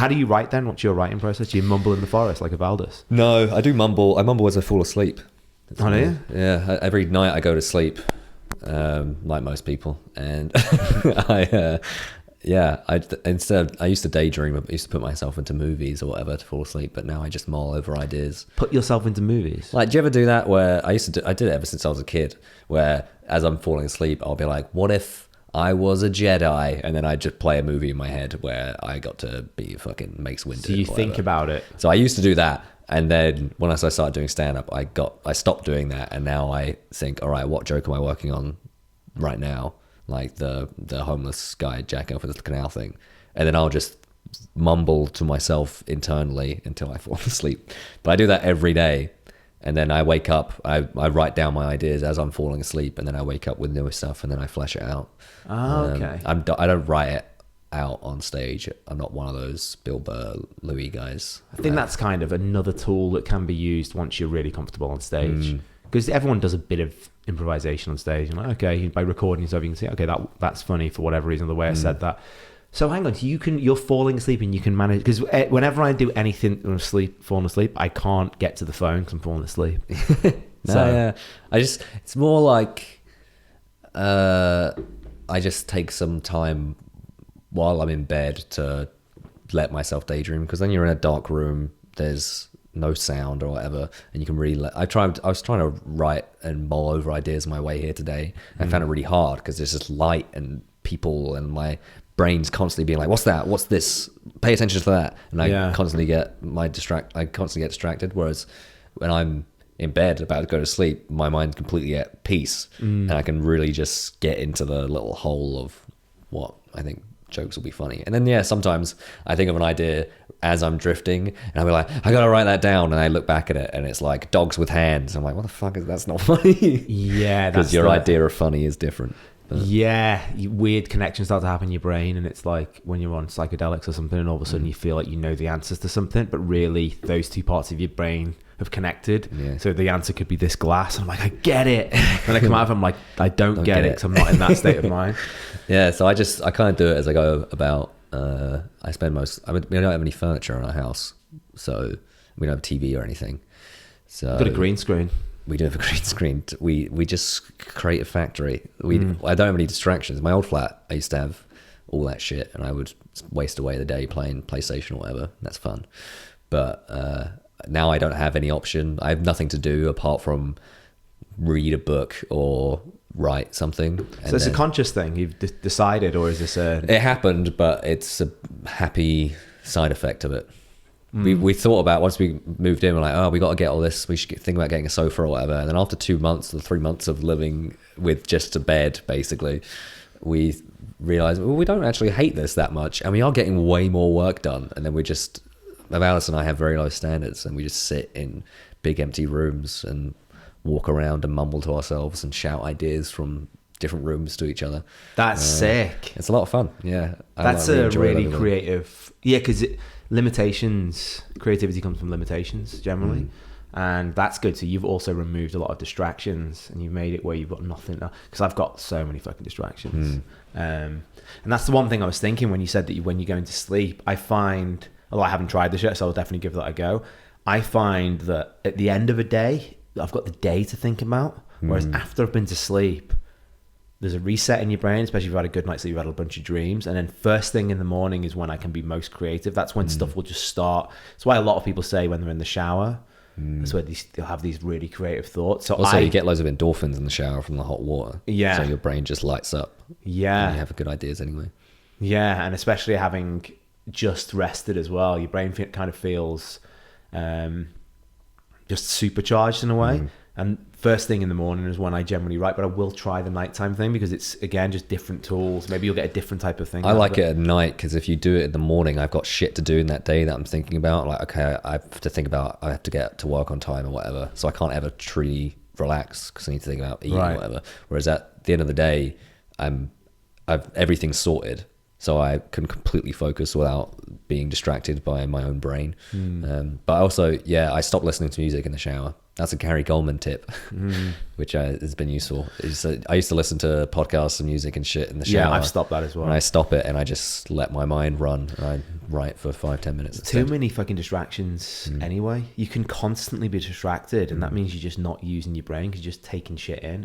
how do you write then? What's your writing process? Do you mumble in the forest like a Valdus? No, I do mumble. I mumble as I fall asleep. Oh, do you? Yeah, every night I go to sleep, like most people, and I used to daydream. I used to put myself into movies or whatever to fall asleep, but now I just mull over ideas. Put yourself into movies? Like, do you ever do that? Where I did it ever since I was a kid. Where as I'm falling asleep, I'll be like, "What if I was a Jedi?" And then I just play a movie in my head where I got to be fucking Mace Windu. So you think about it. So I used to do that. And then when I started doing stand-up, I stopped doing that, and now I think, all right, what joke am I working on right now? Like the homeless guy jacking off at the canal thing, and then I'll just mumble to myself internally until I fall asleep. But I do that every day, and then I wake up. I write down my ideas as I'm falling asleep, and then I wake up with newer stuff, and then I flesh it out. Oh, okay. I don't write it out on stage. I'm not one of those Bill Burr, Louis guys. I think that's kind of another tool that can be used once you're really comfortable on stage, because everyone does a bit of improvisation on stage. And like, okay, by recording yourself, you can say, okay, that's funny for whatever reason, the way I said that. So hang on, you're falling asleep and you can manage, because whenever I do anything when I'm falling asleep, I can't get to the phone because I'm falling asleep. It's more like I just take some time while I'm in bed to let myself daydream, because then you're in a dark room, there's no sound or whatever, and you can really I was trying to write and mull over ideas on my way here today. I found it really hard because there's just light and people, and my brain's constantly being like, what's that, what's this, pay attention to that, and I constantly get distracted. Whereas when I'm in bed about to go to sleep, my mind's completely at peace, and I can really just get into the little hole of what I think jokes will be funny. And then sometimes I think of an idea as I'm drifting, and I'll be like, I gotta write that down, and I look back at it and it's like dogs with hands. I'm like, what the fuck is that's not funny? Yeah, because your idea of funny is different. Weird connections start to happen in your brain, and it's like when you're on psychedelics or something, and all of a sudden you feel like you know the answers to something, but really those two parts of your brain have connected. So the answer could be this glass, and I'm like, I get it. And I come out of it, I'm like, I don't get it because I'm not in that state of mind. So I kind of do it as I go about. We don't have any furniture in our house, so we don't have a TV or anything. So I've got a green screen. We do have a green screen. We just create a factory. I don't have any distractions. My old flat, I used to have all that shit, and I would waste away the day playing PlayStation or whatever. That's fun. But now I don't have any option. I have nothing to do apart from read a book or write something. So it's a conscious thing you've decided, or is this a... It happened, but it's a happy side effect of it. We thought about, once we moved in, we're like, oh, we got to get all this, we should think about getting a sofa or whatever. And then after 2 months or 3 months of living with just a bed, basically, we realized, well, we don't actually hate this that much, and we are getting way more work done. And then Alice and I have very low standards, and we just sit in big empty rooms and walk around and mumble to ourselves and shout ideas from different rooms to each other. That's sick. It's a lot of fun. Yeah. That's a really creative... Yeah, because creativity comes from limitations generally. And that's good. So you've also removed a lot of distractions, and you've made it where you've got nothing. Because I've got so many fucking distractions. And that's the one thing I was thinking when you said that when you go into sleep, I find, although I haven't tried this yet, so I'll definitely give that a go. I find that at the end of a day, I've got the day to think about. Whereas after I've been to sleep, there's a reset in your brain, especially if you've had a good night sleep, you've had a bunch of dreams. And then first thing in the morning is when I can be most creative. That's when stuff will just start. That's why a lot of people say when they're in the shower, that's where they'll have these really creative thoughts. So also, you get loads of endorphins in the shower from the hot water. Yeah. So your brain just lights up. Yeah. And you have good ideas anyway. Yeah. And especially having just rested as well, your brain kind of feels just supercharged in a way. And first thing in the morning is when I generally write, but I will try the nighttime thing because it's, again, just different tools. Maybe you'll get a different type of thing. I like it at night because if you do it in the morning, I've got shit to do in that day that I'm thinking about. Like, okay, I have to get to work on time or whatever. So I can't ever truly relax because I need to think about eating or whatever. Whereas at the end of the day, everything's sorted. so I can completely focus without being distracted by my own brain. But also, I stopped listening to music in the shower. That's a Gary Goldman tip, which has been useful. I used to listen to podcasts and music and shit in the shower. Yeah, I've stopped that as well. And I stop it and I just let my mind run. And I write for 5-10 minutes. Too many fucking distractions anyway. You can constantly be distracted, and that means you're just not using your brain because you're just taking shit in.